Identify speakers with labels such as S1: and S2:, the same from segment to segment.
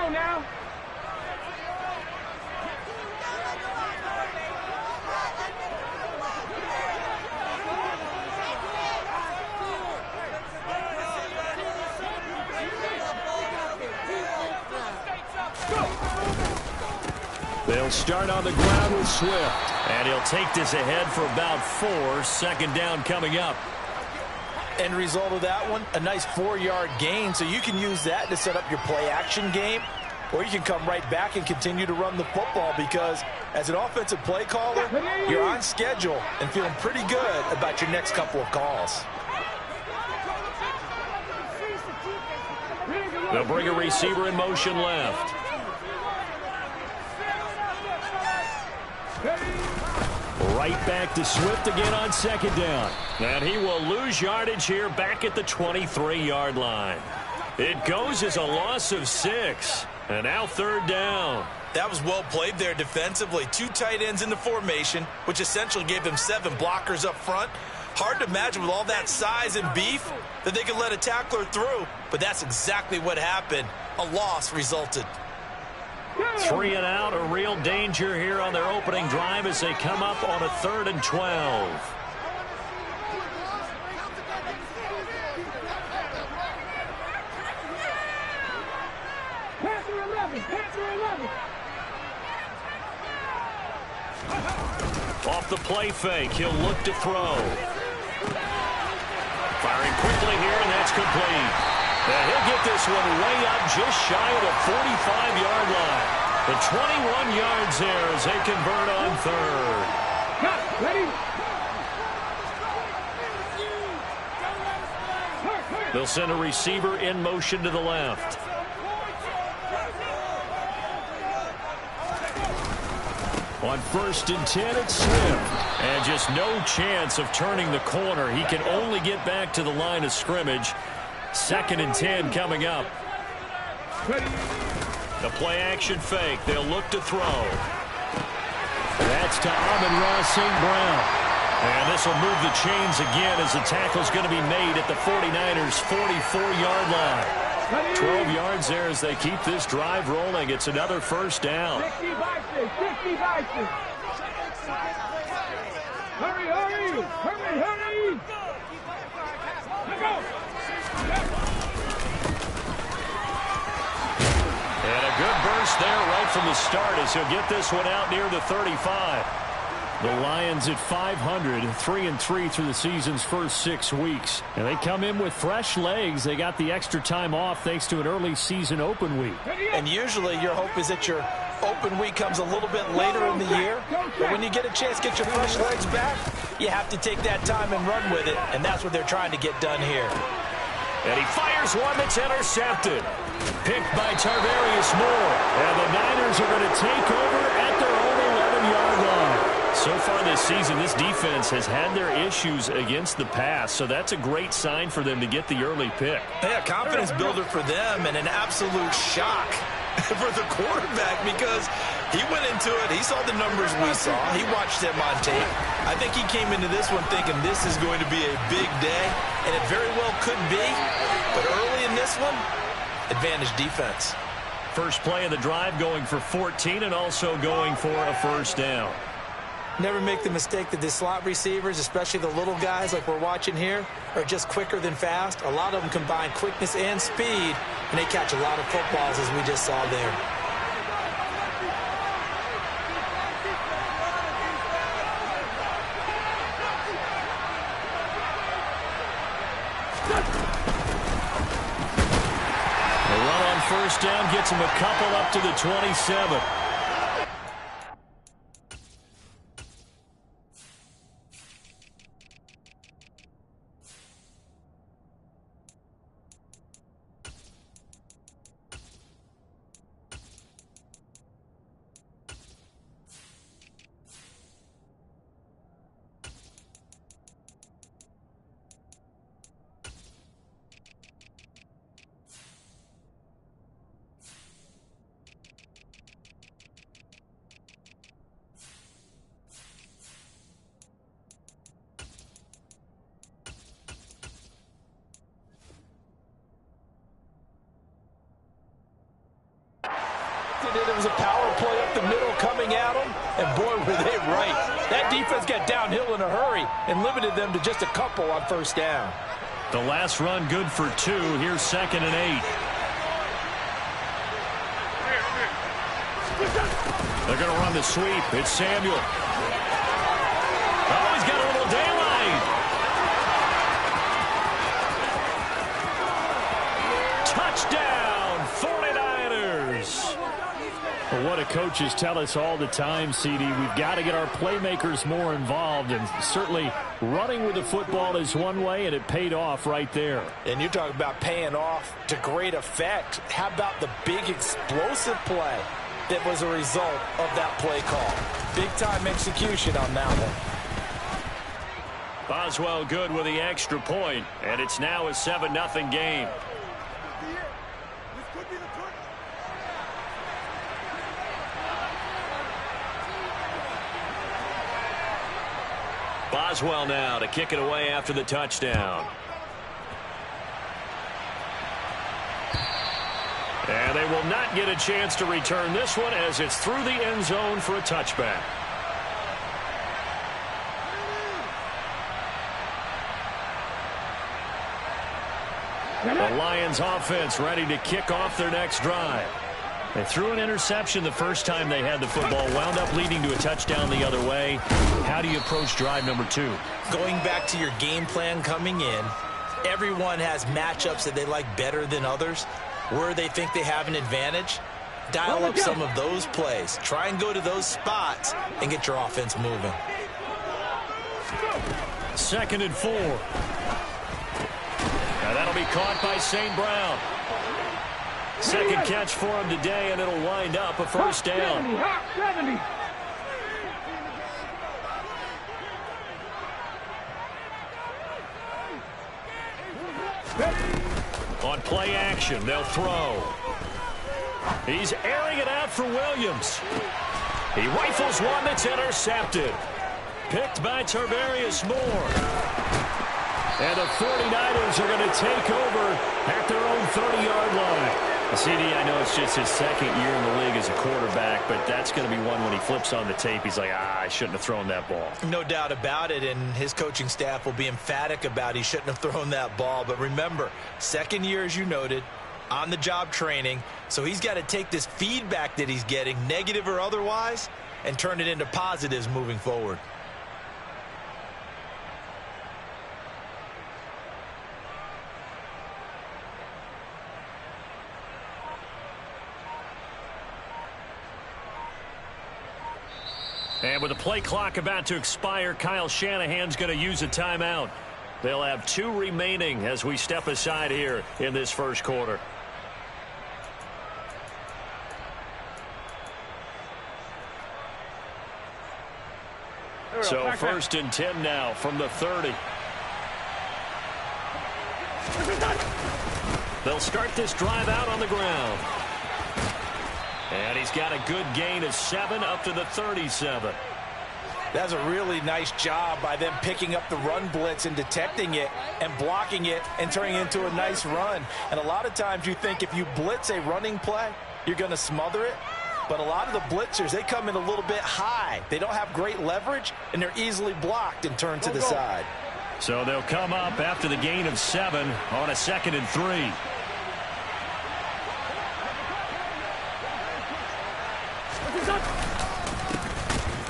S1: go now.
S2: They'll start on the ground with Swift. And he'll take this ahead for about 4. 2nd down coming up.
S3: End result of that one, a nice 4-yard gain. So you can use that to set up your play-action game. Or you can come right back and continue to run the football because as an offensive play caller, you're on schedule and feeling pretty good about your next couple of calls.
S2: They'll bring a receiver in motion left. Right back to Swift again on 2nd down. And he will lose yardage here back at the 23-yard line. It goes as a loss of 6. And now 3rd down.
S3: That was well played there defensively. 2 tight ends in the formation, which essentially gave them 7 blockers up front. Hard to imagine with all that size and beef that they could let a tackler through. But that's exactly what happened. A loss resulted.
S2: 3 and out, a real danger here on their opening drive as they come up on a 3rd and 12. Off the play fake, he'll look to throw. Firing quickly here, and that's complete. And he'll get this one way up just shy of the 45-yard line. The 21 yards there as they convert on 3rd. They'll send a receiver in motion to the left. On 1st and 10, it's Swift. And just no chance of turning the corner. He can only get back to the line of scrimmage. 2nd and 10 coming up. The play-action fake. They'll look to throw. That's to Amon-Ra St. Brown. And this will move the chains again as the tackle's going to be made at the 49ers' 44-yard line. 12 yards there as they keep this drive rolling. It's another 1st down.
S1: 60 boxes. Hurry. Let's go.
S2: And a good burst there right from the start as he'll get this one out near the 35. The Lions at 500, 3-3 through the season's first 6 weeks. And they come in with fresh legs. They got the extra time off thanks to an early season open week.
S3: And usually your hope is that your open week comes a little bit later in the year. But when you get a chance to get your fresh legs back, you have to take that time and run with it. And that's what they're trying to get done here.
S2: And he fires one that's intercepted. Picked by Tarvarius Moore. And the Niners are going to take over at their own 11-yard line. So far this season, this defense has had their issues against the pass, so that's a great sign for them to get the early pick.
S3: Yeah, confidence builder for them and an absolute shock for the quarterback because he went into it. He saw the numbers we saw. He watched them on tape. I think he came into this one thinking this is going to be a big day, and it very well could be. But early in this one, advantage defense.
S2: First play of the drive going for 14 and also going for a 1st down.
S3: Never make the mistake that the slot receivers, especially the little guys like we're watching here, are just quicker than fast. A lot of them combine quickness and speed, and they catch a lot of footballs as we just saw there.
S2: The run on 1st down gets him a couple up to the 27.
S3: expected it. It was a power play up the middle coming at them, and boy, were they right. That defense got downhill in a hurry and limited them to just a couple on first down.
S2: The last run good for 2. Here's 2nd and 8. They're going to run the sweep. It's Samuel. Oh, he's got a little daylight. Touchdown, 49ers. Well, what do coaches tell us all the time, CD? We've got to get our playmakers more involved, and certainly running with the football is one way, and it paid off right there.
S3: And you talk about paying off to great effect. How about the big explosive play that was a result of that play call? Big-time execution on that one.
S2: Boswell good with the extra point, and it's now a 7-0 game. Boswell now to kick it away after the touchdown. And they will not get a chance to return this one as it's through the end zone for a touchback. The Lions offense ready to kick off their next drive. They threw an interception the first time they had the football, wound up leading to a touchdown the other way. How do you approach drive number 2?
S3: Going back to your game plan coming in, everyone has matchups that they like better than others. Where they think they have an advantage, dial up some of those plays. Try and go to those spots and get your offense moving.
S2: 2nd and 4. Now that'll be caught by St. Brown. Second catch for him today, and it'll wind up a first down.
S1: 70.
S2: On play action, they'll throw. He's airing it out for Williams. He rifles one that's intercepted. Picked by Tarvarius Moore. And the 49ers are going to take over at their own 30-yard line. CD, I know it's just his second year in the league as a quarterback, but that's going to be one when he flips on the tape, he's like, I shouldn't have thrown that ball.
S3: No doubt about it, and his coaching staff will be emphatic about he shouldn't have thrown that ball. But remember, second year, as you noted, on-the-job training, so he's got to take this feedback that he's getting, negative or otherwise, and turn it into positives moving forward.
S2: And with the play clock about to expire, Kyle Shanahan's going to use a timeout. They'll have 2 remaining as we step aside here in this first quarter. So 1st and 10 now from the 30. They'll start this drive out on the ground. And he's got a good gain of 7 up to the 37.
S3: That's a really nice job by them picking up the run blitz and detecting it and blocking it and turning it into a nice run. And a lot of times you think if you blitz a running play, you're going to smother it. But a lot of the blitzers, they come in a little bit high. They don't have great leverage, and they're easily blocked and turned to the side.
S2: So they'll come up after the gain of 7 on a 2nd and 3.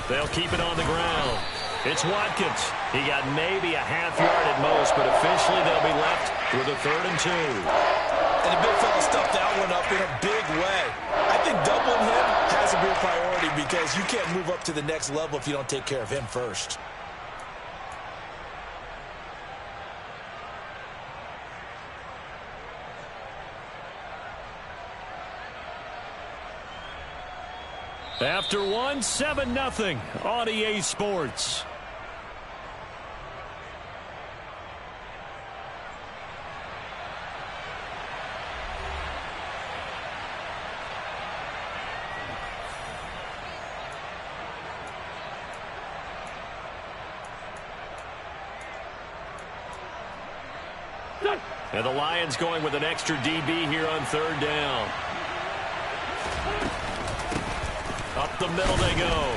S2: They'll keep it on the ground. It's Watkins. He got maybe a half yard at most, but officially they'll be left with a 3rd and 2.
S3: And the big fella stuffed that one up in a big way. I think doubling him has to be a priority because you can't move up to the next level if you don't take care of him first.
S2: After 1, 7-0 on EA Sports. And the Lions going with an extra DB here on 3rd down. Up the middle they go.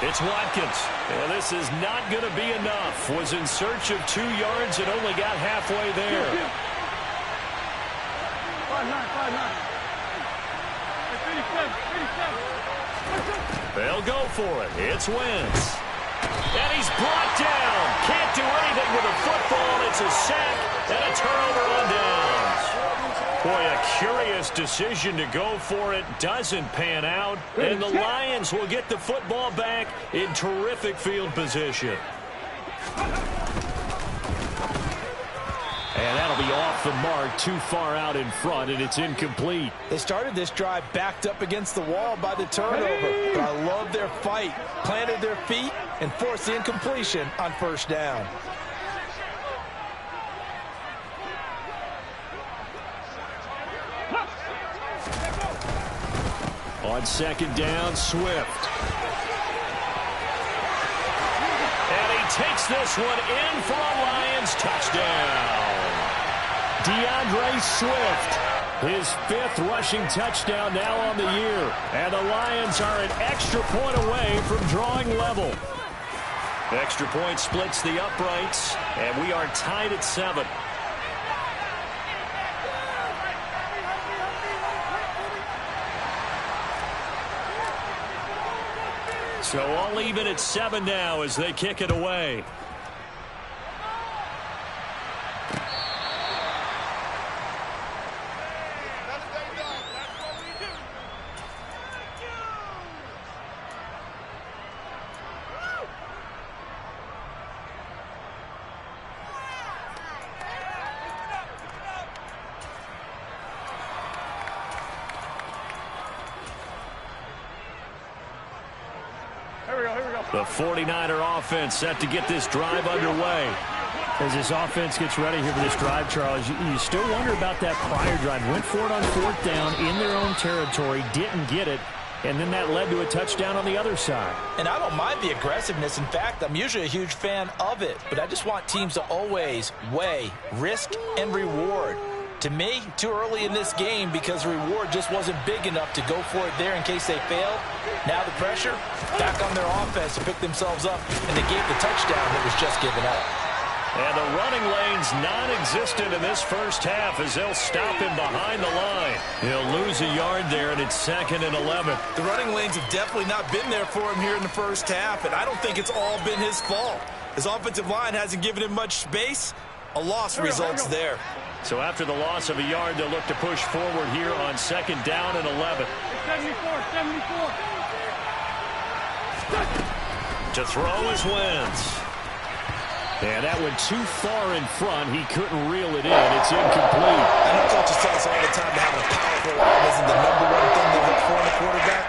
S2: It's Watkins. And this is not going to be enough. Was in search of 2 yards and only got halfway there.
S1: 5-9, 5-9.
S2: They'll go for it. It's Wentz. And he's brought down. Can't do anything with a football. It's a sack and a turnover on downs. Boy, a curious decision to go for it. Doesn't pan out. And the Lions will get the football back in terrific field position. And that'll be off the mark, too far out in front, and it's incomplete.
S3: They started this drive backed up against the wall by the turnover, but I love their fight. Planted their feet and forced the incompletion on first down.
S2: On second down, Swift. And he takes this one in for a Lions touchdown. DeAndre Swift, his 5th rushing touchdown now on the year. And the Lions are an extra point away from drawing level. Extra point splits the uprights, and we are tied at 7. So all even at 7 now as they kick it away. The 49er offense set to get this drive underway.
S4: As this offense gets ready here for this drive, Charles, you still wonder about that prior drive. Went for it on 4th down in their own territory, didn't get it, and then that led to a touchdown on the other side.
S3: And I don't mind the aggressiveness. In fact, I'm usually a huge fan of it, but I just want teams to always weigh risk and reward. To me, too early in this game because the reward just wasn't big enough to go for it there in case they failed. Now the pressure back on their offense to pick themselves up, and they gave the touchdown that was just given up.
S2: And the running lane's non-existent in this first half as they'll stop him behind the line. He'll lose a yard there, and it's 2nd and 11.
S3: The running lanes have definitely not been there for him here in the first half, and I don't think it's all been his fault. His offensive line hasn't given him much space. A loss results there.
S2: So after the loss of a yard, they'll look to push forward here on 2nd down and 11.
S1: 74.
S2: To throw is Wentz. And that went too far in front. He couldn't reel it in. It's incomplete.
S3: I know coaches tell us all the time to have a powerful arm isn't the #1 thing they look for in a quarterback.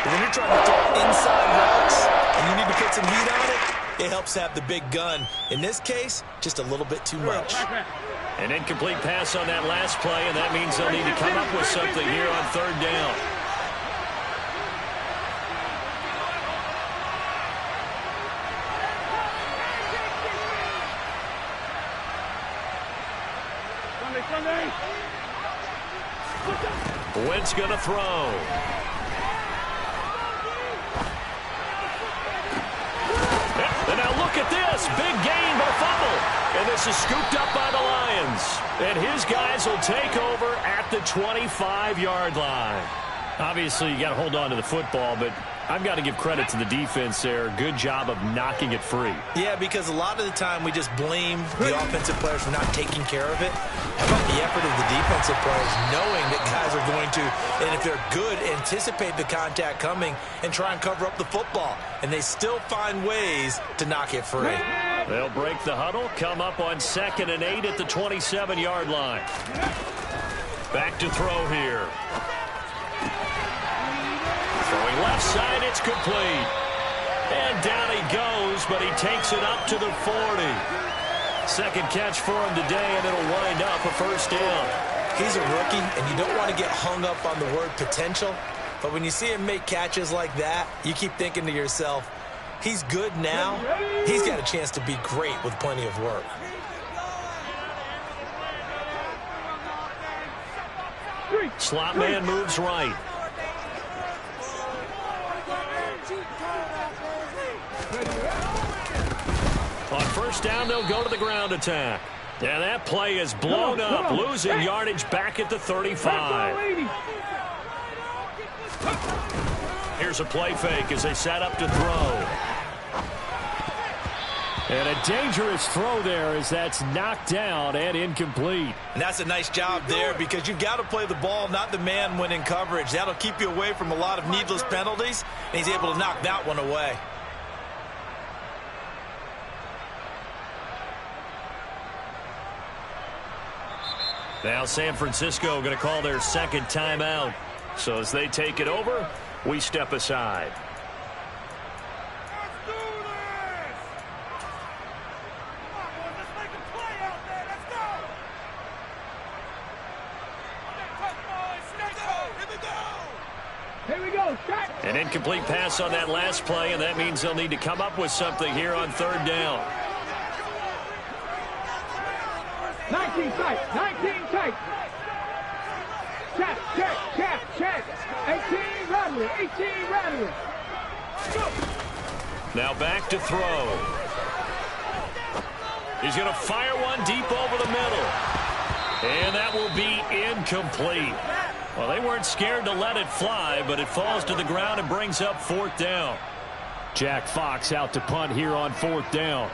S3: But when you're trying to throw inside routes and you need to put some heat on it, it helps have the big gun. In this case, just a little bit too much.
S2: An incomplete pass on that last play, and that means they'll need to come up with something here on 3rd down. Wentz going to throw. And now look at this. Big gain, but a fumble. And this is scooped up by the Lions. And his guys will take over at the 25-yard line. Obviously, you got to hold on to the football, but I've got to give credit to the defense there. Good job of knocking it free.
S3: Yeah, because a lot of the time we just blame the offensive players for not taking care of it. How about the effort of the defensive players knowing that guys are going to, and if they're good, anticipate the contact coming and try and cover up the football. And they still find ways to knock it free.
S2: They'll break the huddle, come up on 2nd and 8 at the 27-yard line. Back to throw here. Throwing left side, it's complete. And down he goes, but he takes it up to the 40. Second catch for him today, and it'll wind up a first down.
S3: He's a rookie, and you don't want to get hung up on the word potential. But when you see him make catches like that, you keep thinking to yourself, he's good now. He's got a chance to be great with plenty of work.
S2: Slot man moves right. On first down, they'll go to the ground attack. And that play is blown up, losing yardage back at the 35. Here's a play fake as they set up to throw.
S4: And a dangerous throw there as that's knocked down and incomplete.
S3: And that's a nice job there because you've got to play the ball, not the man when in coverage. That'll keep you away from a lot of needless penalties, and he's able to knock that one away.
S2: Now San Francisco going to call their second timeout. So as they take it over, we step aside.
S1: Let's do this! Come on, boys, let's make a play out there. Let's go! Here we go. Shot.
S2: An incomplete pass on that last play, and that means they'll need to come up with something here on third down.
S1: 19 tight. 19 tight. Check, check, check, check. 18 rattling. 18 rattling.
S2: Now back to throw. He's going to fire one deep over the middle. And that will be incomplete. Well, they weren't scared to let it fly, but it falls to the ground and brings up fourth down.
S4: Jack Fox out to punt here on fourth down.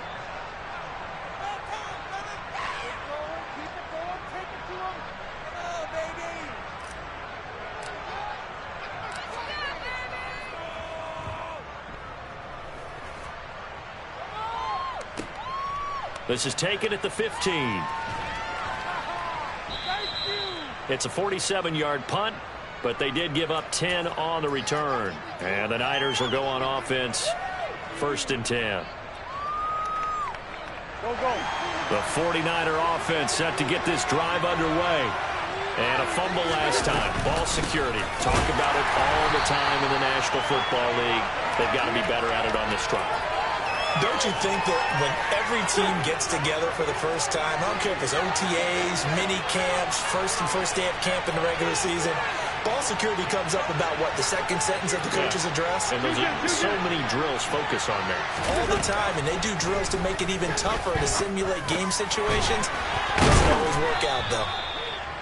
S2: This is taken at the 15. It's a 47-yard punt, but they did give up 10 on the return. And the Niners will go on offense, first and 10.
S1: Go, go.
S2: The 49er offense set to get this drive underway. And a fumble last time. Ball security. Talk about it all the time in the National Football League. They've got to be better at it on this drive.
S3: Don't you think that when every team gets together for the first time, I don't care if it's OTAs, mini camps, first day of camp in the regular season, ball security comes up about, what, the second sentence of the coach's address?
S2: And those are so many drills focus on that.
S3: All the time, and they do drills to make it even tougher to simulate game situations. Doesn't always work out, though.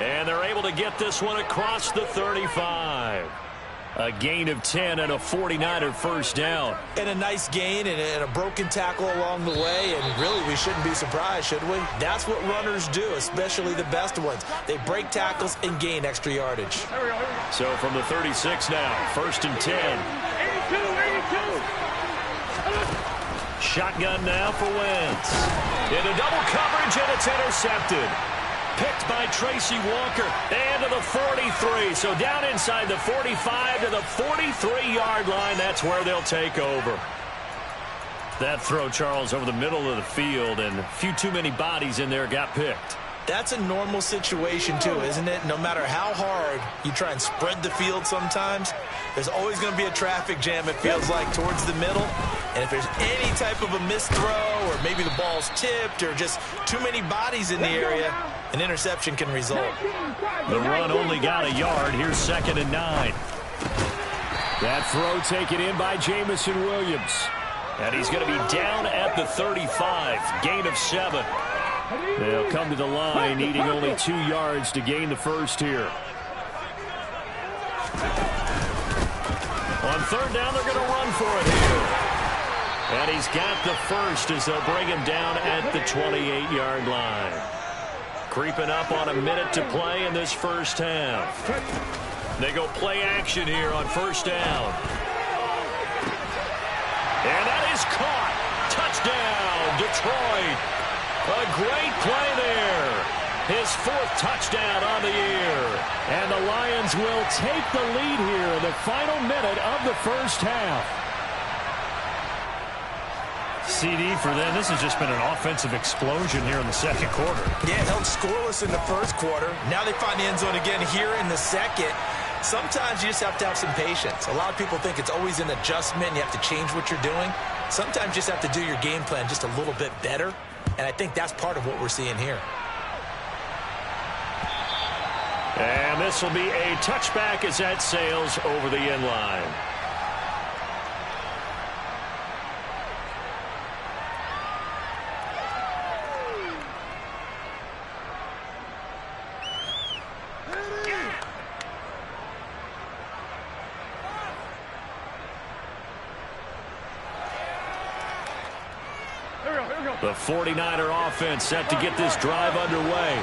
S2: And they're able to get this one across the 35. A gain of 10 and a 49er first down.
S3: And a nice gain and a broken tackle along the way. And really, we shouldn't be surprised, should we? That's what runners do, especially the best ones. They break tackles and gain extra yardage.
S2: So from the 36 now, first and 10.
S1: 82, 82.
S2: Shotgun now for Wentz. Into double coverage, and it's intercepted. Picked by Tracy Walker, and to the 43. So down inside the 45 to the 43-yard line. That's where they'll take over. That throw, Charles, over the middle of the field, and a few too many bodies in there got picked.
S3: That's a normal situation, too, isn't it? No matter how hard you try and spread the field sometimes, there's always going to be a traffic jam, it feels like, towards the middle. And if there's any type of a missed throw, or maybe the ball's tipped, or just too many bodies in the area, an interception can result.
S2: The run only got a yard. Here's second and 9.
S4: That throw taken in by Jamison Williams.
S2: And he's going to be down at the 35. Gain of 7.
S4: They'll come to the line needing only 2 yards to gain the first here.
S2: On third down, they're going to run for it here. And he's got the first as they'll bring him down at the 28-yard line. Creeping up on a minute to play in this first half. They go play action here on first down. And that is caught. Touchdown, Detroit. A great play there. His 4th touchdown on the year.
S4: And the Lions will take the lead here in the final minute of the first half.
S2: CD for them. This has just been an offensive explosion here in the second quarter.
S3: Yeah, held scoreless in the first quarter. Now they find the end zone again here in the second. Sometimes you just have to have some patience. A lot of people think it's always an adjustment. You have to change what you're doing. Sometimes you just have to do your game plan just a little bit better. And I think that's part of what we're seeing here.
S2: And this will be a touchback as that sails over the end line. The 49er offense set to get this drive underway.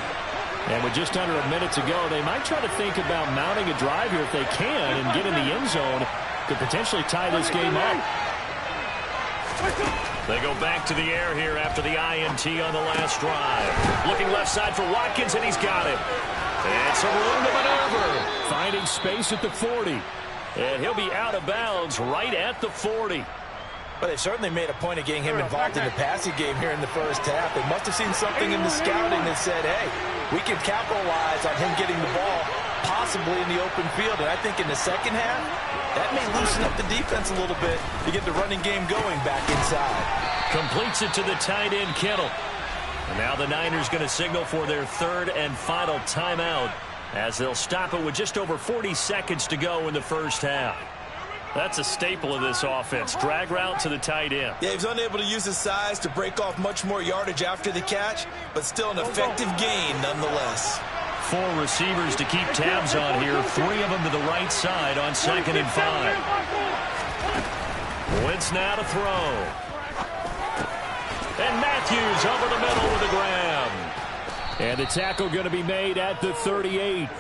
S4: And with just under a minute to go, they might try to think about mounting a drive here if they can and get in the end zone. Could potentially tie this game up.
S2: They go back to the air here after the INT on the last drive. Looking left side for Watkins, and he's got it. And some room to maneuver.
S4: Finding space at the 40.
S2: And he'll be out of bounds right at the 40.
S3: But they certainly made a point of getting him involved in the passing game here in the first half. They must have seen something in the scouting that said, hey, we can capitalize on him getting the ball possibly in the open field. And I think in the second half, that may loosen up the defense a little bit to get the running game going back inside.
S2: Completes it to the tight end, Kittle. And now the Niners going to signal for their third and final timeout as they'll stop it with just over 40 seconds to go in the first half. That's a staple of this offense. Drag route to the tight end.
S3: Yeah, he was unable to use his size to break off much more yardage after the catch, but still an effective gain nonetheless.
S2: 4 receivers to keep tabs on here. 3 of them to the right side on 2nd and 5. Wentz now to throw. And Matthews over the middle with a grab.
S4: And the tackle going to be made at the 38.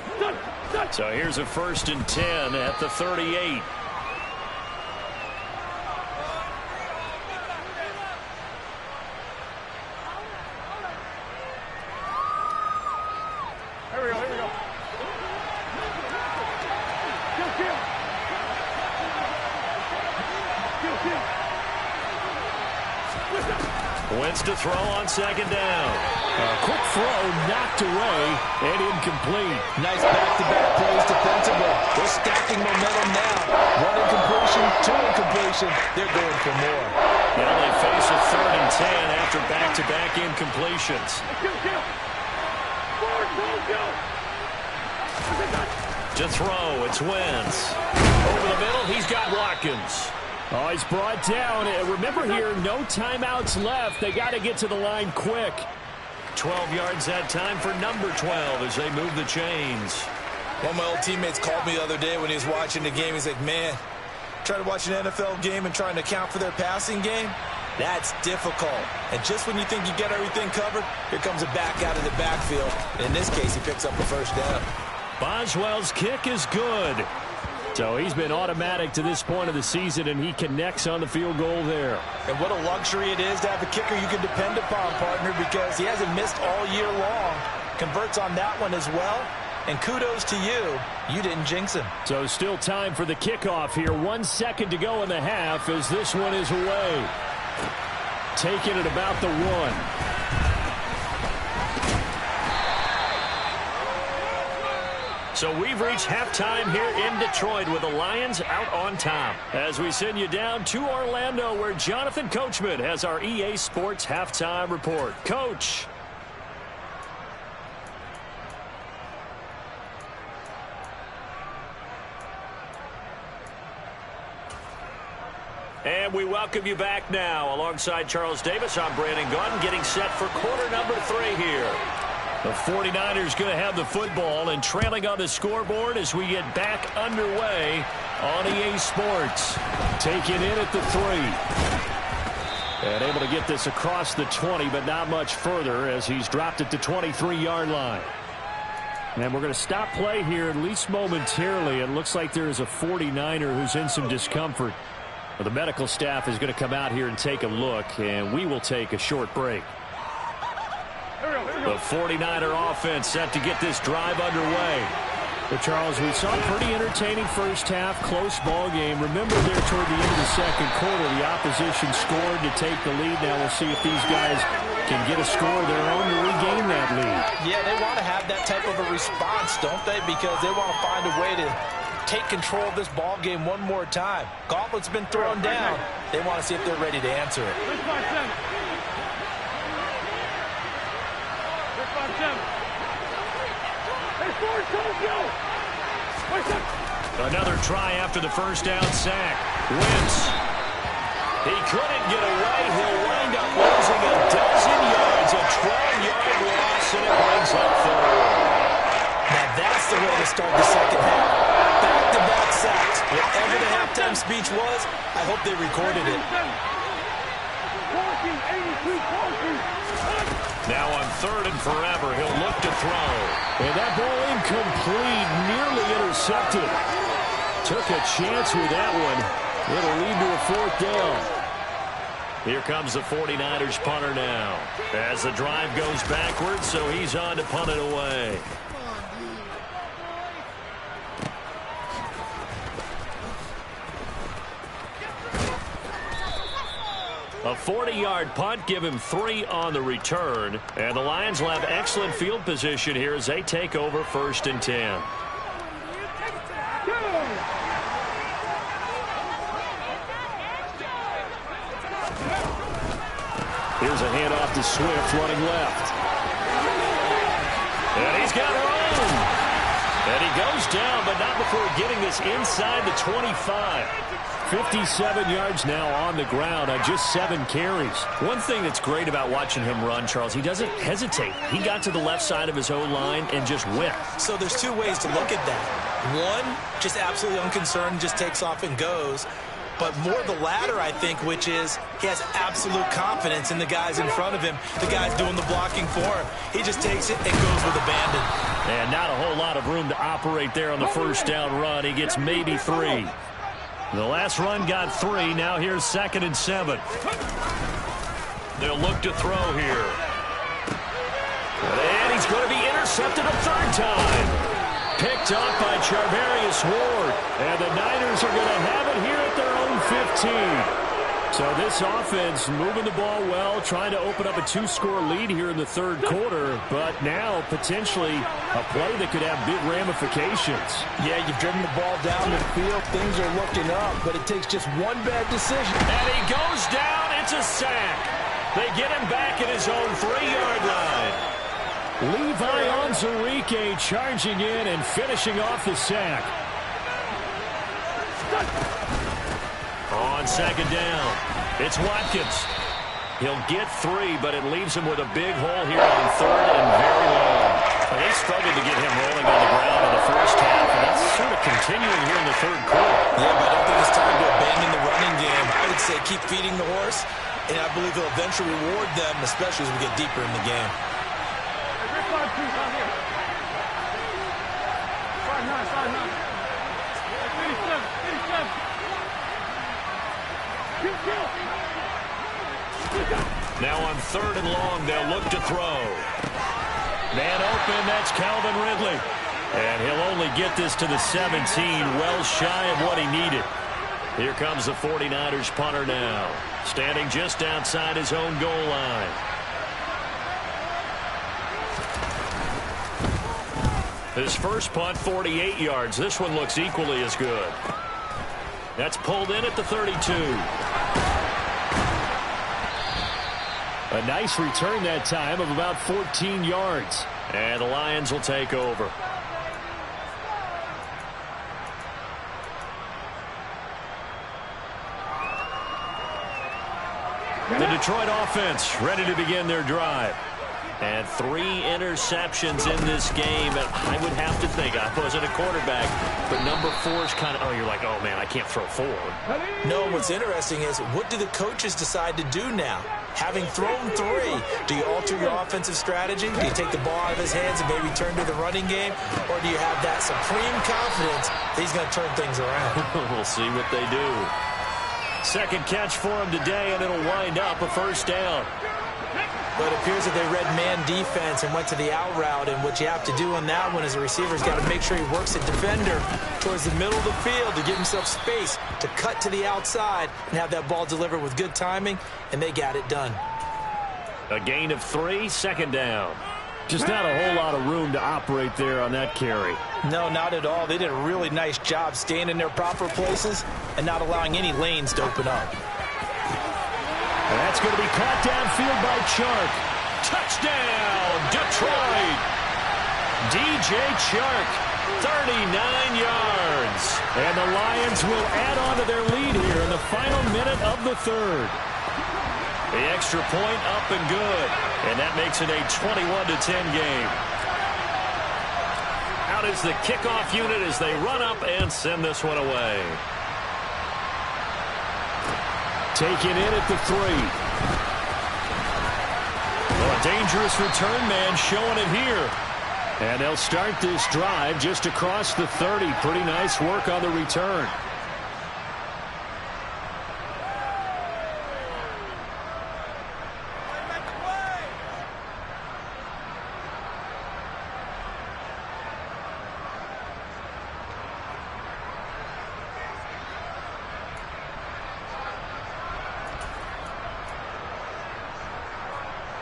S2: So here's a 1st and 10 at the 38. Wentz to throw on 2nd down.
S4: A quick throw knocked away and incomplete.
S3: Nice back-to-back plays defensively. They're stacking momentum now. 1 incompletion, 2 incompletion. They're going for more.
S2: Now they face a 3rd and 10 after back-to-back incompletions. To throw, it's Wentz. Over the middle, he's got Watkins.
S4: Oh, he's brought down. Remember here, no timeouts left. They got to get to the line quick.
S2: 12 yards that time for number 12 as they move the chains.
S3: One of my old teammates called me the other day when he was watching the game. He's like, man, trying to watch an NFL game and trying to account for their passing game, that's difficult. And just when you think you get everything covered, here comes a back out of the backfield. In this case, he picks up a 1st down.
S2: Boswell's kick is good.
S4: So he's been automatic to this point of the season, and he connects on the field goal there.
S3: And what a luxury it is to have a kicker you can depend upon, partner, because he hasn't missed all year long. Converts on that one as well. And kudos to you. You didn't jinx him.
S4: So still time for the kickoff here. 1 second to go in the half as this one is away. Taking it about the 1.
S2: So we've reached halftime here in Detroit with the Lions out on top. As we send you down to Orlando where Jonathan Coachman has our EA Sports halftime report. Coach. And we welcome you back now. Alongside Charles Davis, I'm Brandon Gunn getting set for quarter number 3 here. The 49ers going to have the football and trailing on the scoreboard as we get back underway on EA Sports.
S4: Taking in at the 3. And able to get this across the 20, but not much further as he's dropped it to 23-yard line. And we're going to stop play here at least momentarily. It looks like there is a 49er who's in some discomfort. Well, the medical staff is going to come out here and take a look, and we will take a short break. The 49er offense set to get this drive underway. Well, Charles, we saw a pretty entertaining first half, close ball game. Remember there toward the end of the second quarter, the opposition scored to take the lead. Now we'll see if these guys can get a score of their own to regain that lead.
S3: Yeah, they want to have that type of a response, don't they? Because they want to find a way to take control of this ball game one more time. Gauntlet's been thrown down. They want to see if they're ready to answer it.
S2: Another try after the first down sack. Wentz. He couldn't get away. He'll wind up losing a dozen yards. A 12-yard loss, and it brings up 4.
S3: Now that's the way to start the second half. Back-to-back sacks. Whatever the halftime speech was, I hope they recorded it.
S2: Now on 3rd and forever, he'll look to throw.
S4: And that ball incomplete, nearly intercepted. Took a chance with that one. It'll lead to a 4th down.
S2: Here comes the 49ers punter now. As the drive goes backwards, so he's on to punt it away. A 40-yard punt, give him 3 on the return. And the Lions will have excellent field position here as they take over 1st and 10.
S4: Here's a handoff to Swift running left.
S2: And he's got room. And he goes down, but not before getting this inside the 25.
S4: 57 yards now on the ground on just 7 carries.
S2: One thing that's great about watching him run, Charles, he doesn't hesitate. He got to the left side of his own line and just went.
S3: So there's 2 ways to look at that. One, just absolutely unconcerned, just takes off and goes. But more the latter, I think, which is he has absolute confidence in the guys in front of him, the guys doing the blocking for him. He just takes it and goes with abandon.
S2: And not a whole lot of room to operate there on the 1st down run. He gets maybe 3. The last run got 3. Now here's 2nd and 7. They'll look to throw here. And he's going to be intercepted a 3rd time. Picked up by Charvarius Ward. And the Niners are going to have it here at their own 15. So this offense moving the ball well, trying to open up a 2-score lead here in the 3rd quarter, but now potentially a play that could have big ramifications.
S3: Yeah, you've driven the ball down the field. Things are looking up, but it takes just one bad decision.
S2: And he goes down. It's a sack. They get him back at his own 3-yard line.
S4: Levi Onwuzurike charging in and finishing off the sack.
S2: On 2nd down, it's Watkins. He'll get 3, but it leaves him with a big hole here on 3rd and very long. They struggled to get him rolling on the ground in the 1st half, and that's sort of continuing here in the 3rd quarter.
S3: Yeah, but I don't think it's time to abandon the running game. I would say keep feeding the horse, and I believe he'll eventually reward them, especially as we get deeper in the game.
S2: Now on 3rd and long, they'll look to throw. Man open, that's Calvin Ridley. And he'll only get this to the 17, well shy of what he needed. Here comes the 49ers punter now, standing just outside his own goal line. His first punt, 48 yards. This one looks equally as good. That's pulled in at the 32.
S4: A nice return that time of about 14 yards.
S2: And the Lions will take over. The Detroit offense ready to begin their drive. And 3 interceptions in this game. And I would have to think, I wasn't a quarterback, but number 4 is kind of, oh, you're like, oh, man, I can't throw 4.
S3: No, what's interesting is what do the coaches decide to do now? Having thrown 3, do you alter your offensive strategy? Do you take the ball out of his hands and maybe turn to the running game? Or do you have that supreme confidence that he's going to turn things around?
S2: We'll see what they do. Second catch for him today, and it'll wind up a 1st down.
S3: But it appears that they read man defense and went to the out route, and what you have to do on that one is the receiver's got to make sure he works the defender towards the middle of the field to give himself space to cut to the outside and have that ball delivered with good timing, and they got it done.
S2: A gain of 3, 2nd down.
S4: Just not a whole lot of room to operate there on that carry.
S3: No, not at all. They did a really nice job staying in their proper places and not allowing any lanes to open up.
S2: And that's going to be caught downfield by Chark. Touchdown, Detroit. DJ Chark, 39 yards.
S4: And the Lions will add on to their lead here in the final minute of the 3rd.
S2: The extra point up and good. And that makes it a 21-10 game. Out is the kickoff unit as they run up and send this one away.
S4: Taken in at the 3.
S2: Well, a dangerous return man showing it here. And they'll start this drive just across the 30. Pretty nice work on the return.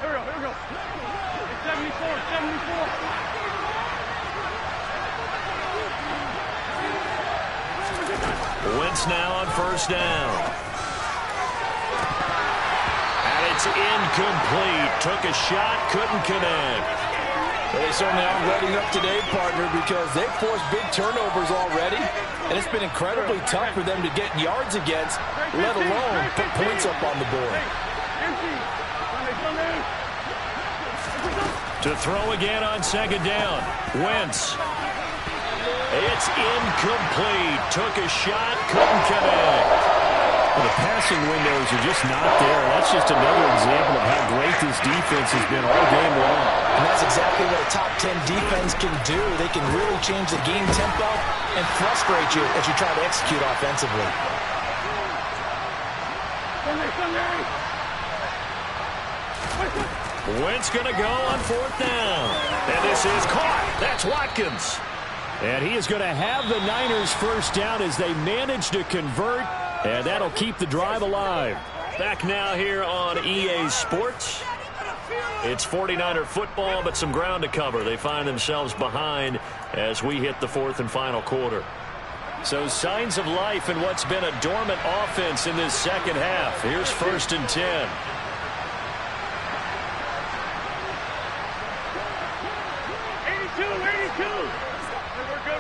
S1: Here we go. It's 74.
S2: Wentz now on first down. And it's incomplete. Took a shot, couldn't connect.
S3: Well, they certainly aren't letting up today, partner, because they've forced big turnovers already, and it's been incredibly tough for them to get yards against, let alone put points up on the board.
S2: To throw again on second down. Wentz. It's incomplete. Took a shot, couldn't connect. Well, the passing windows are just not there. That's just another example of how great this defense has been all game long.
S3: And that's exactly what a top 10 defense can do. They can really change the game tempo and frustrate you as you try to execute offensively.
S2: Wentz going to go on fourth down. And this is caught. That's Watkins. And he is going to have the Niners first down as they manage to convert. And that'll keep the drive alive. Back now here on EA Sports. It's 49er football, but some ground to cover. They find themselves behind as we hit the fourth and final quarter. So signs of life in what's been a dormant offense in this second half. Here's first and 10.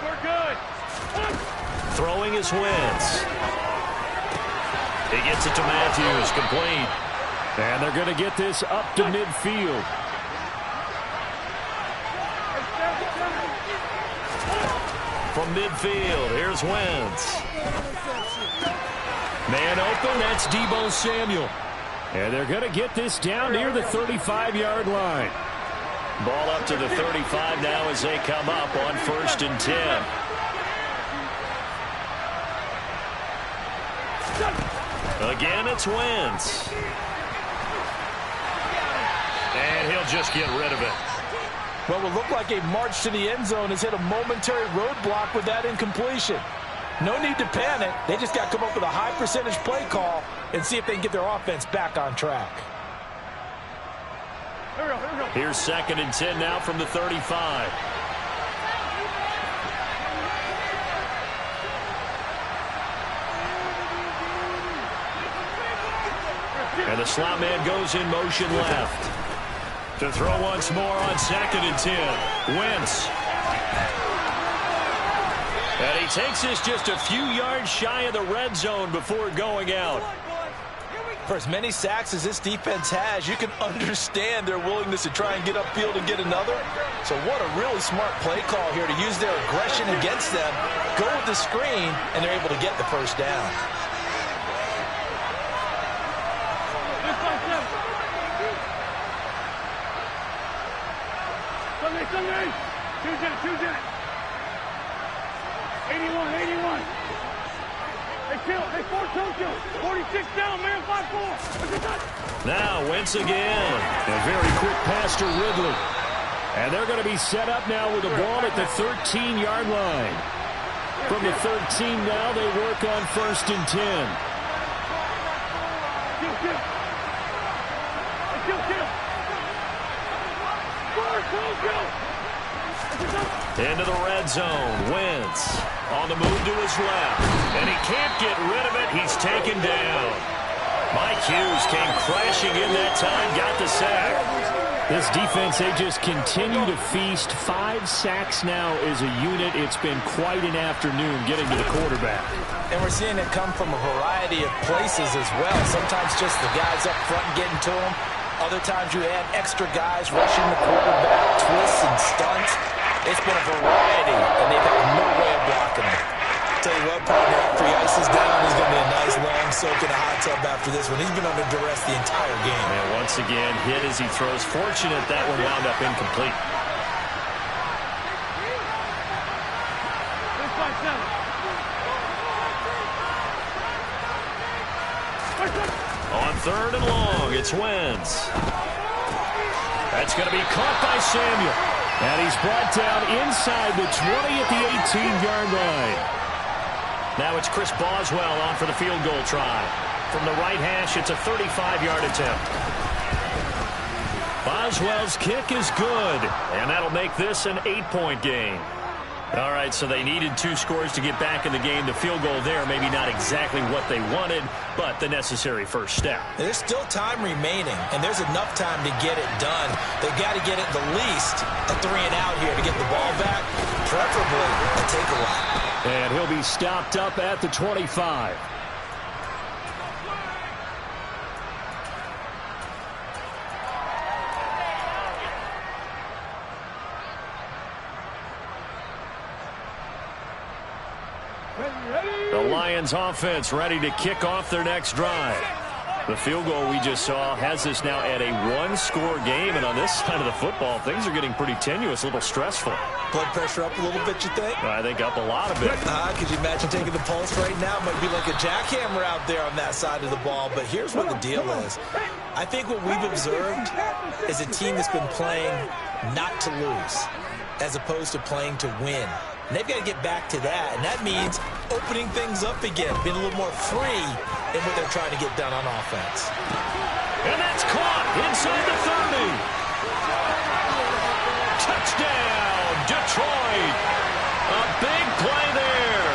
S1: We're good.
S2: Throwing is Wentz. He gets it to Matthews, complete. And they're going to get this up to midfield. From midfield, here's Wentz. Man open, that's Deebo Samuel. And they're going to get this down near the 35-yard line. Ball up to the 35 now as they come up on first and 10. Again, it's Wentz. And he'll just get rid of it.
S3: Well, it will look like a march to the end zone has hit a momentary roadblock with that incompletion. No need to panic. They just got to come up with a high percentage play call and see if they can get their offense back on track.
S2: Here's second and 10 now from the 35. And the slot man goes in motion left. To throw once more on second and 10. Wentz. And he takes this just a few yards shy of the red zone before going out.
S3: For as many sacks as this defense has, you can understand their willingness to try and get upfield and get another. So what a really smart play call here to use their aggression against them, go with the screen, and they're able to get the first down.
S1: Sunday. Tuesday. 81. They forced Tokyo. 46 down, man. 5-4.
S2: Now Wentz again. A very quick pass to Ridley. And they're going to be set up now with the ball at the 13-yard line. From the 13 now, they work on first and 10. Into the red zone. Wentz on the move to his left. And he can't get rid of it. He's taken down. Mike Hughes came crashing in that time, got the sack. This defense, they just continue to feast. 5 sacks now as a unit. It's been quite an afternoon getting to the quarterback.
S3: And we're seeing it come from a variety of places as well. Sometimes just the guys up front getting to him. Other times you add extra guys rushing the quarterback, twists and stunts. It's been a variety, and they've had no way of blocking it.
S5: Tell you what, partner, after he ices down, he's going to be a nice long
S3: soak in a hot tub after this one. He's been under duress the entire game.
S2: And once again, hit as he throws. Fortunate that one wound up incomplete. On third and long, it's Wentz. That's going to be caught by Samuel. And he's brought down inside the 20 at the 18-yard line. Now it's Chris Boswell on for the field goal try. From the right hash, it's a 35-yard attempt. Boswell's kick is good, and that'll make this an 8-point game. All right, so they needed 2 scores to get back in the game. The field goal there, maybe not exactly what they wanted, but the necessary first step.
S3: There's still time remaining, and there's enough time to get it done. They've got to get it the least a 3-and-out here to get the ball back, preferably a take-away.
S4: And he'll be stopped up at the 25. The Lions offense ready to kick off their next drive. The field goal we just saw has us now at a 1-score game, and on this side of the football, things are getting pretty tenuous, a little stressful.
S3: Blood pressure up a little bit, you think?
S2: I think up a lot of it.
S3: Could you imagine taking the pulse right now? It might be like a jackhammer out there on that side of the ball, but here's what the deal is. I think what we've observed is a team that's been playing not to lose as opposed to playing to win. And they've got to get back to that, and that means opening things up again, being a little more free in what they're trying to get done on offense.
S2: And that's caught inside the 30. Touchdown, Detroit. A big play there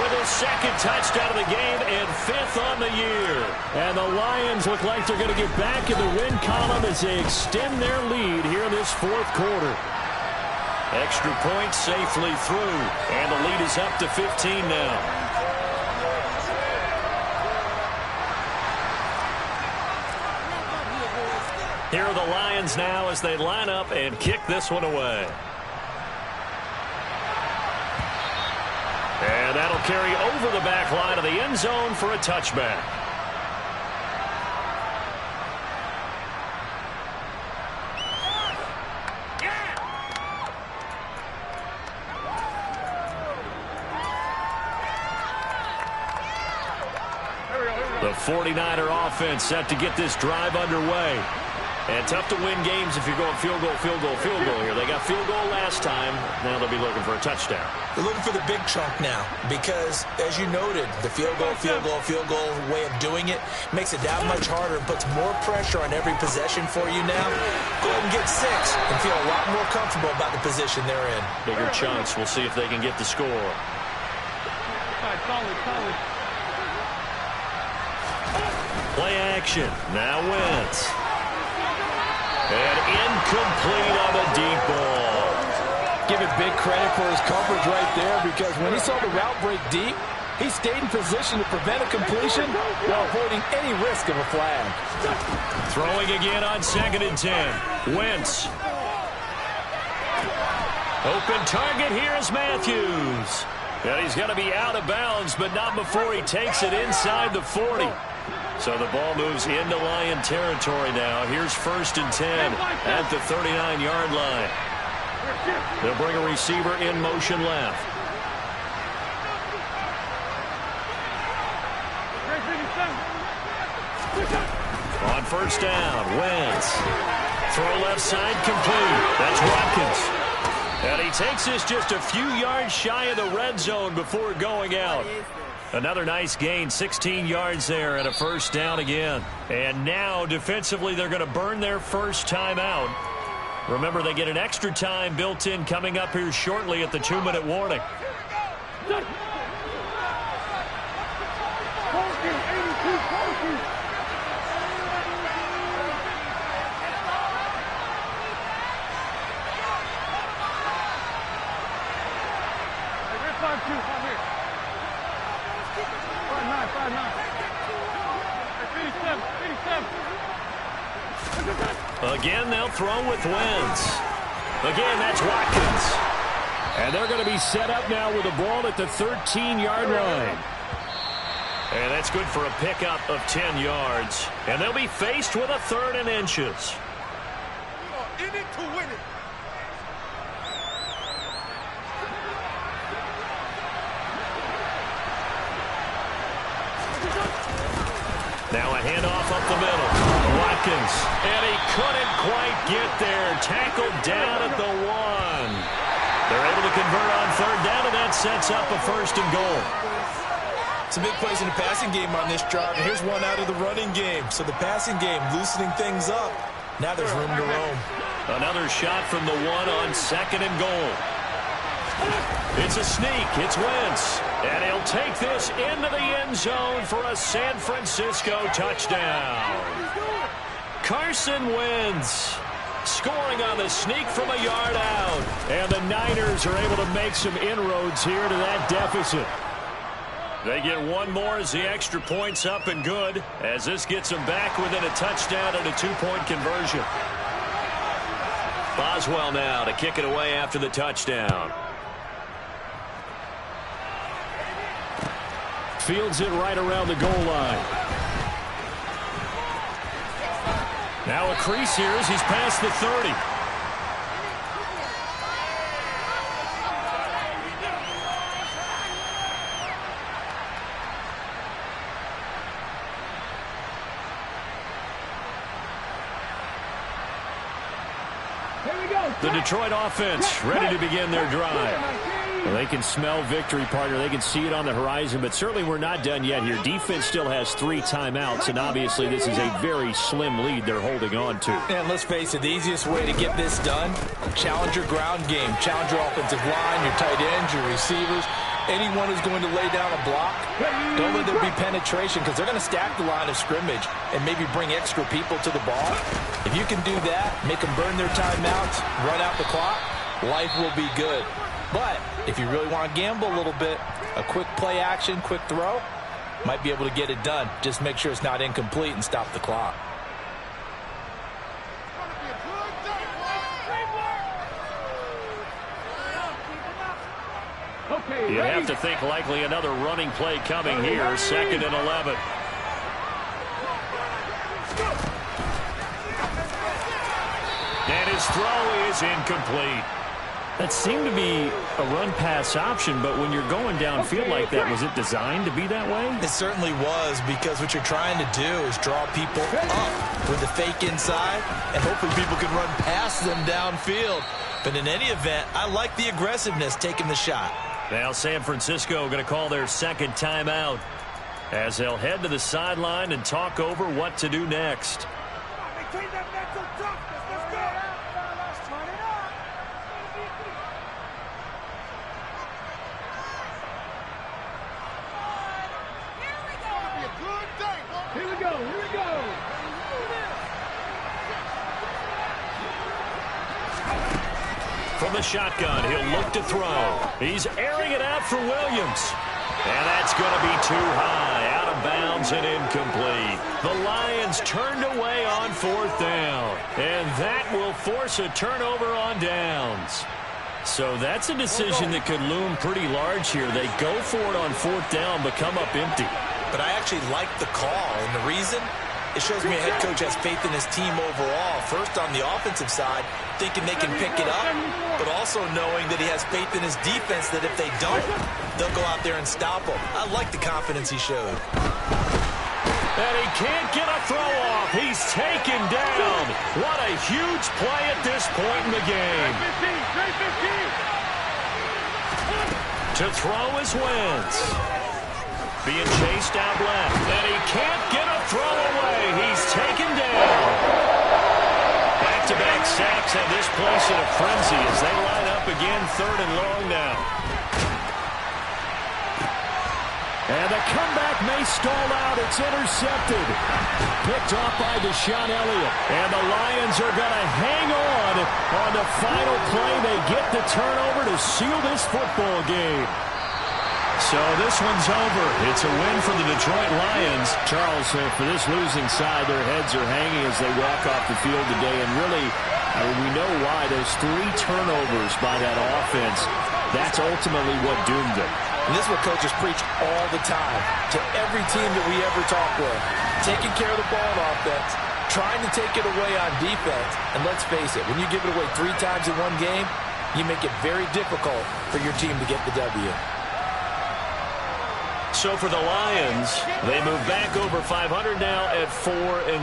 S2: with his second touchdown of the game and 5th on the year. And the Lions look like they're going to get back in the win column as they extend their lead here in this 4th quarter. Extra point safely through, and the lead is up to 15 now. Here are the Lions now as they line up and kick this one away. And that'll carry over the back line of the end zone for a touchback. The 49er offense set to get this drive underway. And tough to win games if you're going field goal, field goal, field goal here. They got field goal last time. Now they'll be looking for a touchdown.
S3: They're looking for the big chunk now because, as you noted, the field goal way of doing it makes it that much harder and puts more pressure on every possession for you now. Go ahead and get 6 and feel a lot more comfortable about the position they're in.
S2: Bigger chunks. We'll see if they can get the score.
S1: Solid.
S2: Play action. Now Wentz. And incomplete on a deep ball.
S5: Give it big credit for his coverage right there because when he saw the route break deep, he stayed in position to prevent a completion while avoiding any risk of a flag.
S2: Throwing again on 2nd and 10. Wentz. Open target here is Matthews. And he's going to be out of bounds, but not before he takes it inside the 40. So the ball moves into Lion territory now. Here's 1st and 10 at the 39-yard line. They'll bring a receiver in motion left. On 1st down, Wentz. Throw left side complete. That's Watkins. And he takes this just a few yards shy of the red zone before going out. Another nice gain, 16 yards there and a 1st down again. And now defensively they're going to burn their first time out. Remember, they get an extra time built in coming up here shortly at the 2-minute warning. Again, they'll throw with Wentz. Again, that's Watkins.
S4: And they're going to be set up now with the ball at the 13-yard line.
S2: And that's good for a pickup of 10 yards. And they'll be faced with a 3rd and inches.
S1: We are in it to win it.
S2: Now a handoff up the middle. Watkins. And he couldn't quite get there. Tackled down at the 1. They're able to convert on 3rd down, and that sets up a 1st and goal.
S3: Some big plays in the passing game on this drive, and here's one out of the running game. So the passing game loosening things up. Now there's room to roam.
S2: Another shot from the 1 on 2nd and goal. It's a sneak. It's Wentz. And he'll take this into the end zone for a San Francisco touchdown. Carson Wentz scoring on the sneak from a yard out. And the Niners are able to make some inroads here to that deficit. They get one more as the extra point's up and good, as this gets them back within a touchdown and a 2-point conversion. Boswell now to kick it away after the touchdown.
S4: Fields it right around the goal line.
S2: Now a crease here as he's past the 30. The Detroit offense ready to begin their drive.
S4: Well, they can smell victory, partner. They can see it on the horizon, but certainly we're not done yet here. Defense still has 3 timeouts, and obviously this is a very slim lead they're holding on to.
S5: And let's face it, the easiest way to get this done, challenge your ground game. Challenge your offensive line, your tight ends, your receivers. Anyone who's going to lay down a block, don't let there be penetration, because they're going to stack the line of scrimmage and maybe bring extra people to the ball. If you can do that, make them burn their timeouts, run out the clock, life will be good. But if you really want to gamble a little bit, a quick play action, quick throw, might be able to get it done. Just make sure it's not incomplete and stop the clock.
S2: You have to think likely another running play coming here, 2nd and 11. And his throw is incomplete.
S4: That seemed to be a run-pass option, but when you're going downfield like that, was it designed to be that way?
S3: It certainly was, because what you're trying to do is draw people up with a fake inside, and hopefully people can run past them downfield. But in any event, I like the aggressiveness taking the shot.
S2: Now San Francisco going to call their 2nd timeout as they'll head to the sideline and talk over what to do next.
S1: Maintain that mental toughness. Let's go. Let's turn it up. Here we go. It's gonna be a good day. Here we go. Here we go.
S2: From the shotgun, he'll look to throw. He's airing it out for Williams. And that's going to be too high, out of bounds and incomplete. The Lions turned away on 4th down. And that will force a turnover on downs. So that's a decision that could loom pretty large here. They go for it on 4th down, but come up empty.
S3: But I actually like the call, and the reason? It shows me a head coach has faith in his team overall. First on the offensive side, thinking they can pick it up, but also knowing that he has faith in his defense that if they don't, they'll go out there and stop them. I like the confidence he showed.
S2: And he can't get a throw off. He's taken down. What a huge play at this point in the game. To throw is Wentz. Being chased out left. And he can't get a throw away. He's taken down. Back-to-back sacks have this place in a frenzy as they line up again, 3rd and long now.
S4: And the comeback may stall out. It's intercepted. Picked off by Deshaun Elliott. And the Lions are going to hang on the final play. They get the turnover to seal this football game.
S2: So this one's over. It's a win for the Detroit Lions.
S4: Charles, for this losing side, their heads are hanging as they walk off the field today. And really, we know why. Those 3 turnovers by that offense, that's ultimately what doomed them.
S5: And this is what coaches preach all the time to every team that we ever talk with. Taking care of the ball on offense, trying to take it away on defense. And let's face it, when you give it away 3 times in one game, you make it very difficult for your team to get the W.
S2: So for the Lions, they move back over 500 now at 4-3.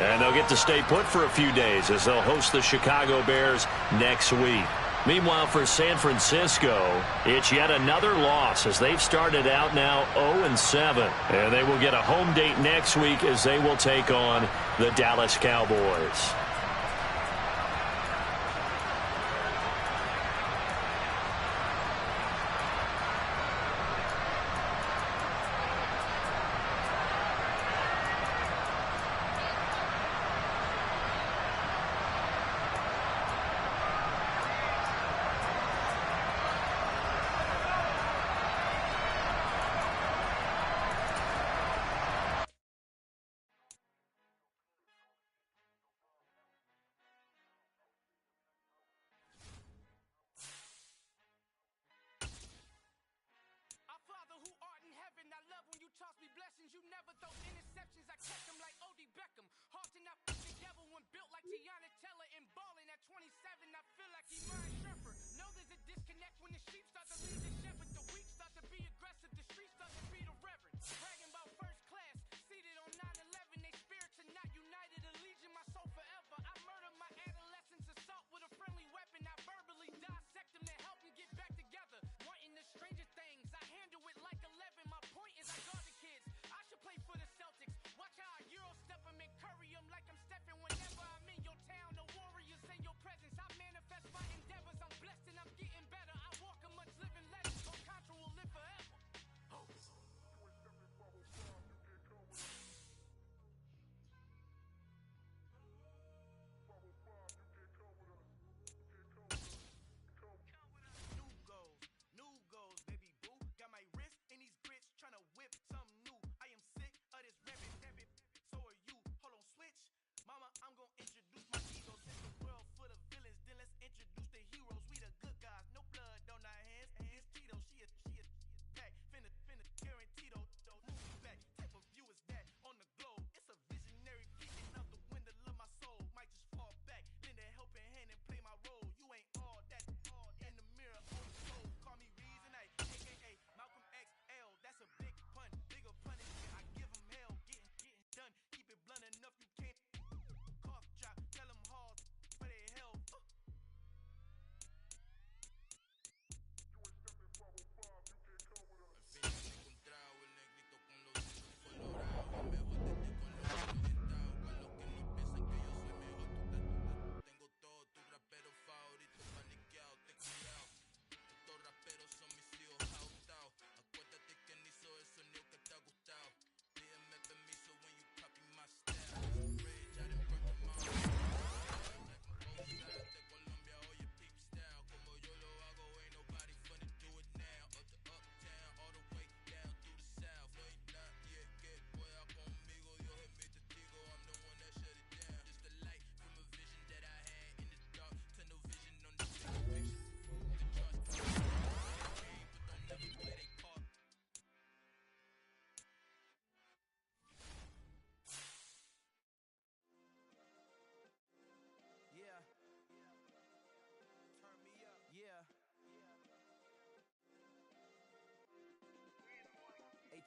S2: And they'll get to stay put for a few days as they'll host the Chicago Bears next week. Meanwhile, for San Francisco, it's yet another loss as they've started out now 0-7. And they will get a home date next week as they will take on the Dallas Cowboys.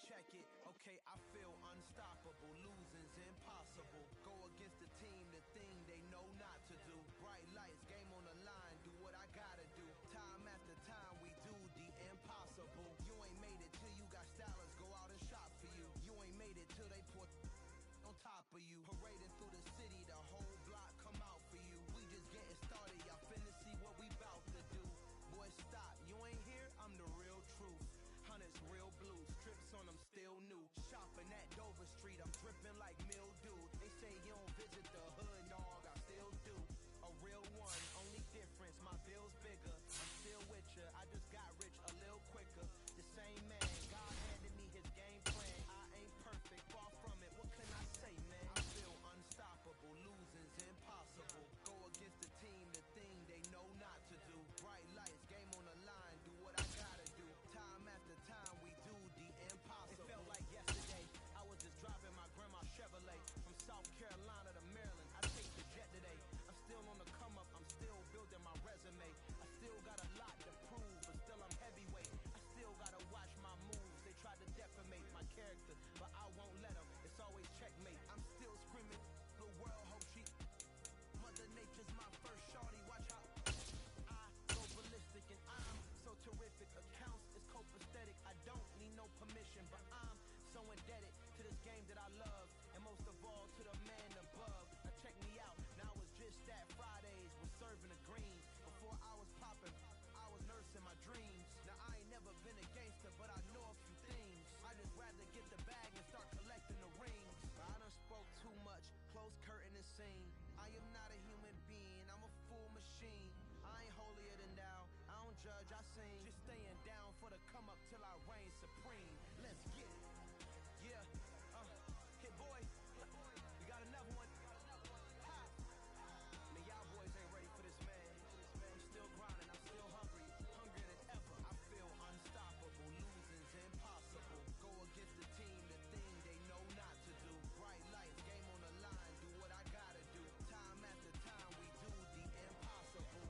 S6: Check it, okay, I feel unstoppable, losing's impossible. Go against the team, the thing they know not to do. Bright lights, game on the line, do what I gotta do. Time after time, we do the impossible. You ain't made it till you got stylers go out and shop for you. You ain't made it till they put on top of you. Parading through the city, the whole block come out for you. We just getting started, y'all finna see what we bout to do. Boy, stop, you ain't here, I'm the real truth. Hunters, real blue, strips on them still new. Shopping at Dover Street, I'm dripping like mildew. They say you don't visit the hood, dog, I still do. A real one, only difference, my bill's bigger. I'm still with ya, I just got rich a little quicker. The same man, God handed me his game plan. I ain't perfect, far from it, what can I say, man? I feel unstoppable, losing's impossible. Go against the team, the thing they know not to do. Bright lights, game on the line, do what I gotta do. Time Mother Nature's my first shorty. Watch how I go ballistic, and I'm so terrific. Accounts is copacetic. I don't need no permission, but I'm so indebted to this game that I love, and most of all to the man above. Now check me out. Now I was just that Fridays was serving the greens. Before I was popping, I was nursing my dreams. Now I ain't never been a gangster, but I know a few things. I just rather get the bag and start collecting the rings. I done spoke too much, close curtain and scene. I am not a human being, I'm a full machine. I ain't holier than thou, I don't judge, I sing. Just staying down for the come up till I reign supreme. Let's get it. Yeah, hit boy, you got another one. Ha. Man, y'all boys ain't ready for this, man. I'm still grinding, I'm still hungry, hungrier than ever. I feel unstoppable, losing's impossible. Go against the team, the thing they know not to do. Bright lights, game on the line, do what I gotta do. Time after time, we do the impossible.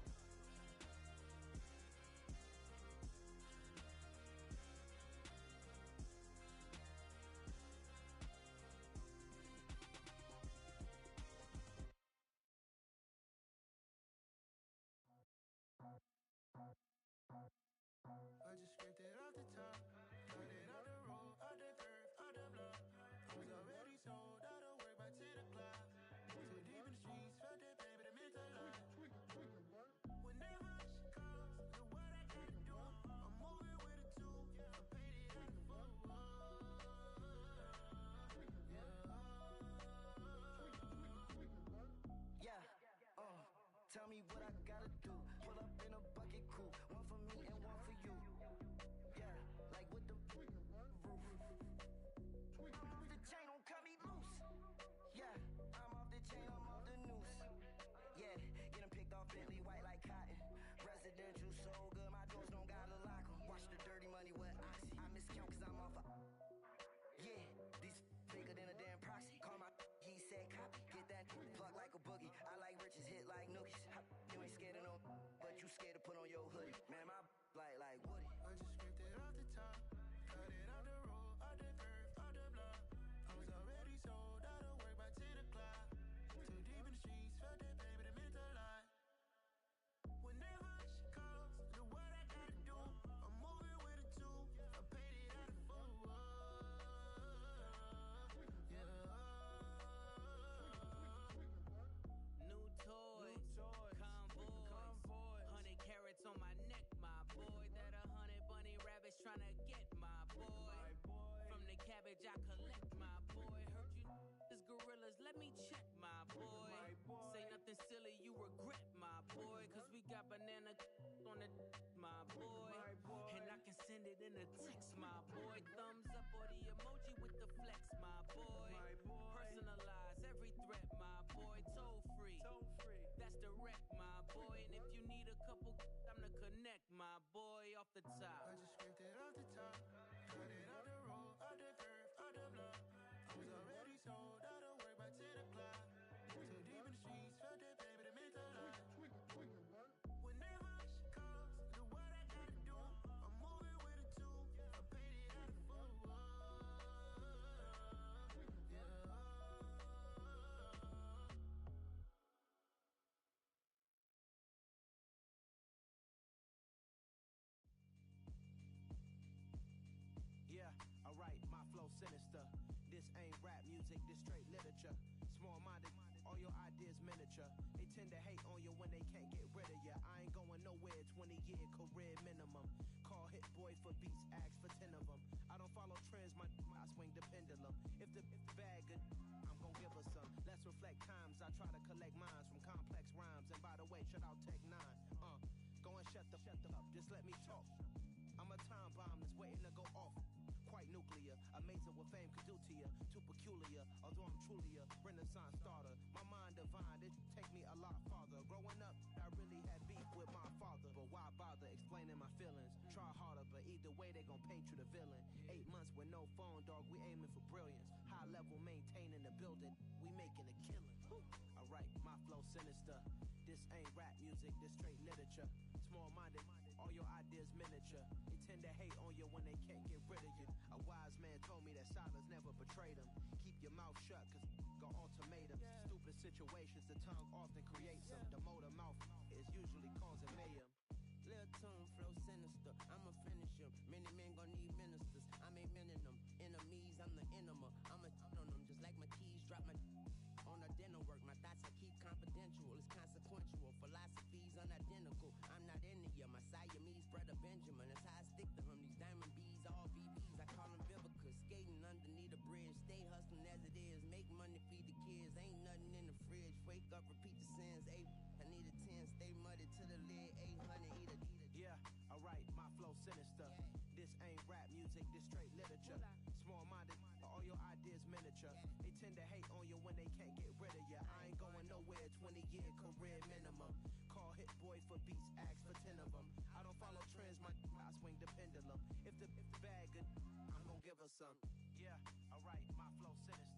S7: I just scraped it off the top, cut it off the road, off the curve, off the block. I was already sold, out of work by 10 o'clock. Too deep in the streets, felt that baby, the mental line. Whenever she calls, do what I gotta do. I'm moving with a two, I paid it out the full.
S6: Yeah, tell me what I gotta do. Pull up in a bucket crew, one for me and one for you. Yeah, like with the roof. I'm off the chain, don't cut me loose. Yeah, I'm off the chain, I'm off the noose. Yeah, getting picked off Bentley white like cotton. Residential so good, my doors don't gotta lock 'em. Watch the dirty money with oxy. I miscount cause I'm off a... Yeah, these bigger than a damn proxy. Call my he said copy. Get that plug like a boogie. I like riches, hit like nookies. You ain't scared of no, but you scared to put on your hoodie. Man, my like Woody.
S7: I just scraped it off the top, cut it off the road, off the curve, off the block. I was already sold, out of work by 10 o'clock. Too deep in the streets, felt that baby, the mental line. Whenever she calls, do what I gotta do. I'm moving with a two, I paid it out of full.
S8: New toys, convoys, 100 carats on my neck, my boy. That 100 bunny rabbits tryna get my boy. From the cabbage I collect, my boy. Heard you is gorillas, let me check, my boy. Say nothing silly, you regret, my boy. Cause we got banana on the my boy. And I can send it in a text, my boy. Thumbs up or the emoji with the flex, my boy. Personalize every threat, my boy. Toll free, that's direct, my boy. And if you need a couple, I'm to connect, my boy, off the top.
S7: I just scraped it off the top, cut it off the road, off the curve, off the block. I was already sold, out of work by 10 o'clock. Too deep in the streets, felt that baby, the mental line. Whenever she calls, do what I gotta do. I'm moving with a two, I paid it out of full.
S6: Yeah, alright, my flow sinister. This ain't rap music, this straight literature. Small-minded, all your ideas miniature. They tend to hate on you when they can't get rid of you. I ain't going nowhere, 20-year career minimum. Call Hit Boy for beats, ask for 10 of them. I don't follow trends, I swing the pendulum. If the bag good, I'm gon' give her some. Let's reflect times, I try to collect minds from complex rhymes. And by the way, shout out Tech 9. Go and shut the up, just let me talk. I'm a time bomb that's waiting to go off. Quite nuclear, amazing what fame could do to you. Too peculiar, although I'm truly a renaissance starter. My mind divine, it take me a lot farther. Growing up, I really had beef with my father. But why bother explaining my feelings? Try harder, but either way they gon' paint you the villain. 8 months with no phone, dog, we aiming for brilliance. High level maintaining the building, we making a killing. Alright, my flow sinister. This ain't rap music, this straight literature. Small-minded, all your ideas miniature. They tend to hate on you when they can't get rid of you. A wise man told me that silence never betrayed him. Keep your mouth shut, cause got all ultimatums. Stupid situations, the tongue often creates them. The motor mouth is usually causing mayhem.
S9: Lil' tune, flow sinister, I'ma finish him. Many men gon' need ministers, I ain't mending them. Enemies, I'm the enema, I'ma on them. Just like my keys, drop my on the dinner work. My thoughts I keep confidential, it's consequential. Philosophies unidentical, I'm not India. My Siamese brother Benjamin, that's how I stick to him. These diamond bees, all VVs, I call them Vivica. Skating underneath a bridge, stay hustling as it is. Make money, feed the kids, ain't nothing in the fridge. Wake up, repeat the sins, I need a 10, stay muddy to the lid, 800, eat a.
S6: Yeah, alright, my flow sinister. This ain't rap music, this straight literature. Small-minded, all your ideas miniature. They tend to hate on you when they can't get rid of you. I ain't going nowhere, 20-year career minimum. Call Hit Boy for beats, ask for 10 of them. I don't follow trends, I swing the pendulum. If the bag good, I'm gonna give her some. Yeah, alright, my flow sinister.